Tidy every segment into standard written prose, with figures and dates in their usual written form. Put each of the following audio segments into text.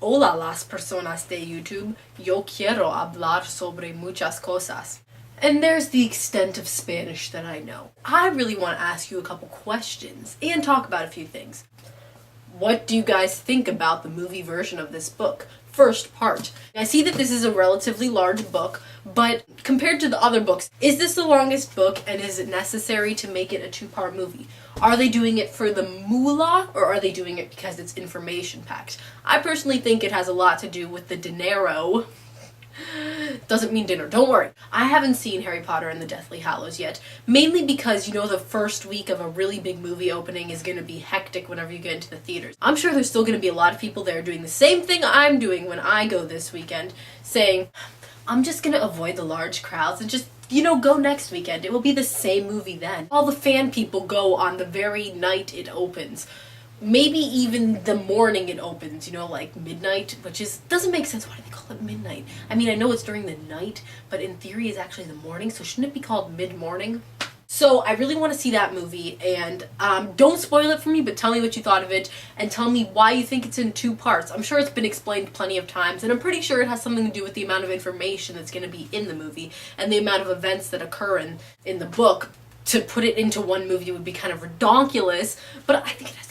Hola las personas de YouTube, yo quiero hablar sobre muchas cosas. And there's the extent of Spanish that I know. I really want to ask you a couple questions and talk about a few things. What do you guys think about the movie version of this book? First part. I see that this is a relatively large book, but compared to the other books, is this the longest book and is it necessary to make it a two-part movie? Are they doing it for the moolah or are they doing it because it's information packed? I personally think it has a lot to do with the dinero. Doesn't mean dinner, don't worry. I haven't seen Harry Potter and the Deathly Hallows yet, mainly because, you know, the first week of a really big movie opening is going to be hectic whenever you get into the theaters. I'm sure there's still going to be a lot of people there doing the same thing I'm doing when I go this weekend, saying, I'm just going to avoid the large crowds and just, you know, go next weekend. It will be the same movie then. All the fan people go on the very night it opens. Maybe even the morning it opens, you know, like midnight, which doesn't make sense. Why do they call it midnight? I mean, I know it's during the night, but in theory it's actually the morning, so shouldn't it be called mid-morning? So I really want to see that movie, and don't spoil it for me, but tell me what you thought of it, and tell me why you think it's in two parts. I'm sure it's been explained plenty of times, and I'm pretty sure it has something to do with the amount of information that's going to be in the movie, and the amount of events that occur in the book. To put it into one movie would be kind of redonkulous, but I think it has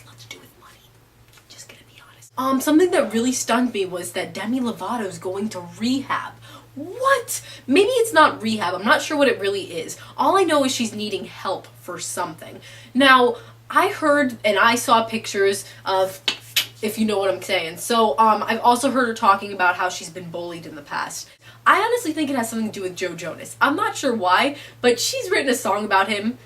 something that really stunned me was that Demi Lovato is going to rehab. What? Maybe it's not rehab. I'm not sure what it really is. All I know is she's needing help for something. Now, I heard and I saw pictures of, if you know what I'm saying. So, I've also heard her talking about how she's been bullied in the past. I honestly think it has something to do with Joe Jonas. I'm not sure why, but she's written a song about him.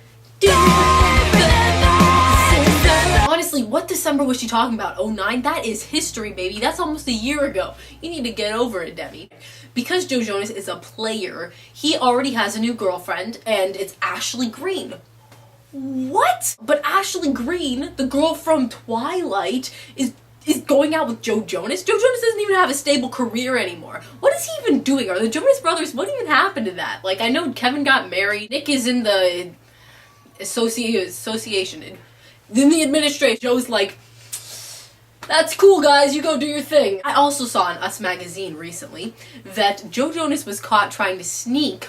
Honestly, what December was she talking about? 09? That is history, baby. That's almost a year ago. You need to get over it, Demi. Because Joe Jonas is a player, he already has a new girlfriend, and it's Ashley Greene. What? But Ashley Greene, the girl from Twilight, is going out with Joe Jonas? Joe Jonas doesn't even have a stable career anymore. What is he even doing? Are the Jonas Brothers, what even happened to that? Like, I know Kevin got married. Nick is in the association. In the administration, Joe's like, that's cool, guys, you go do your thing. I also saw in Us magazine recently that Joe Jonas was caught trying to sneak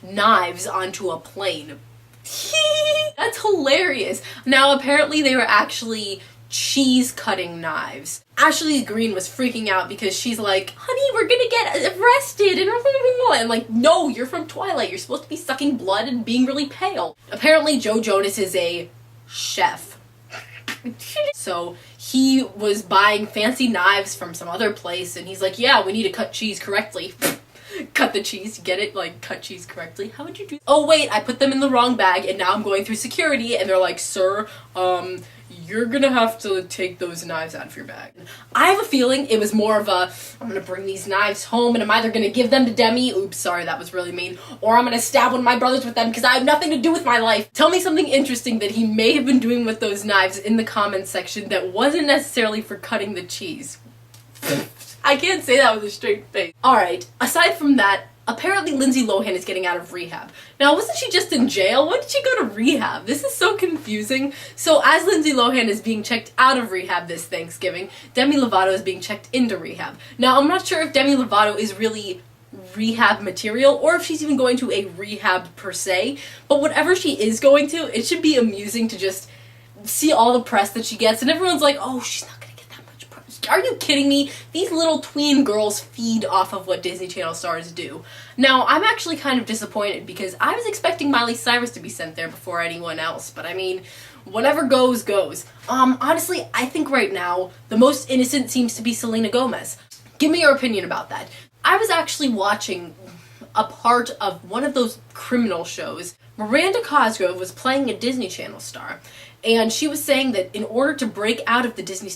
knives onto a plane. That's hilarious. Now, apparently they were actually cheese-cutting knives. Ashley Greene was freaking out because she's like, honey, we're gonna get arrested, and like, no, you're from Twilight. You're supposed to be sucking blood and being really pale. Apparently, Joe Jonas is a chef. So he was buying fancy knives from some other place, and he's like, yeah, we need to cut cheese correctly. Cut the cheese, get it? Like, cut cheese correctly? How would you do? Oh wait, I put them in the wrong bag, and now I'm going through security, and they're like, sir, you're gonna have to take those knives out of your bag. I have a feeling it was more of a, I'm gonna bring these knives home and I'm either gonna give them to Demi, oops, sorry, that was really mean, or I'm gonna stab one of my brothers with them because I have nothing to do with my life. Tell me something interesting that he may have been doing with those knives in the comments section that wasn't necessarily for cutting the cheese. I can't say that with a straight face. Alright, aside from that, apparently Lindsay Lohan is getting out of rehab. Now, wasn't she just in jail? When did she go to rehab? This is so confusing. So, as Lindsay Lohan is being checked out of rehab this Thanksgiving, Demi Lovato is being checked into rehab. Now, I'm not sure if Demi Lovato is really rehab material or if she's even going to a rehab per se, but whatever she is going to, it should be amusing to just see all the press that she gets, and everyone's like, oh, she's not gonna get that much press. Are you kidding me? These little tween girls feed off of what Disney Channel stars do. Now, I'm actually kind of disappointed because I was expecting Miley Cyrus to be sent there before anyone else, but I mean, whatever goes, goes. Honestly, I think right now, the most innocent seems to be Selena Gomez. Give me your opinion about that. I was actually watching a part of one of those criminal shows. Miranda Cosgrove was playing a Disney Channel star, and she was saying that in order to break out of the Disney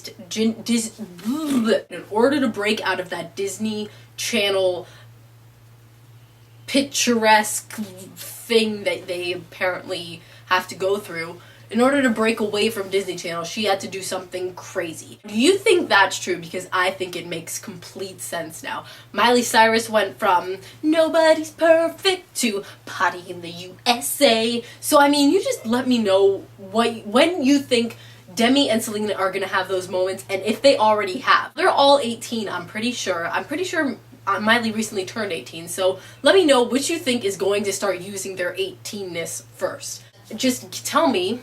Channel picturesque thing that they apparently have to go through, in order to break away from Disney Channel, she had to do something crazy. Do you think that's true? Because I think it makes complete sense now. Miley Cyrus went from nobody's perfect to party in the USA. So, I mean, you just let me know when you think Demi and Selena are gonna have those moments, and if they already have. They're all 18, I'm pretty sure. Miley recently turned 18, so let me know which you think is going to start using their 18-ness first. Just tell me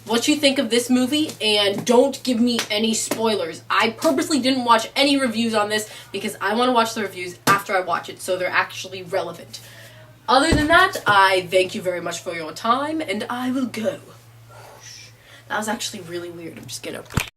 what you think of this movie, and don't give me any spoilers. I purposely didn't watch any reviews on this because I want to watch the reviews after I watch it, so they're actually relevant. Other than that, I thank you very much for your time, and I will go. That was actually really weird. I'm just gonna...